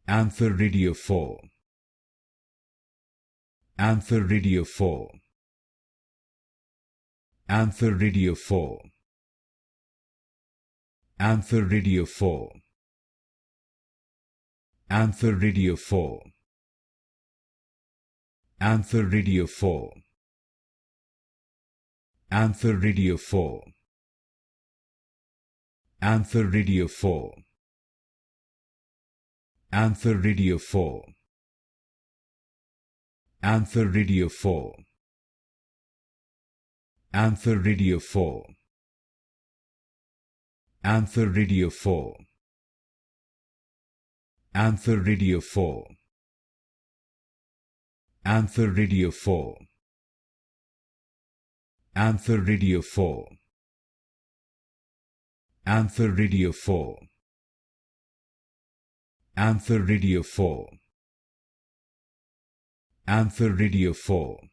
Antheridiophore. Antheridiophore. Antheridiophore. Antheridiophore. Antheridiophore. Antheridiophore. Antheridiophore. Antheridiophore. Antheridiophore. Antheridiophore. Antheridiophore. Antheridiophore. Antheridiophore. Antheridiophore. Antheridiophore. Antheridiophore. Antheridiophore. Antheridiophore.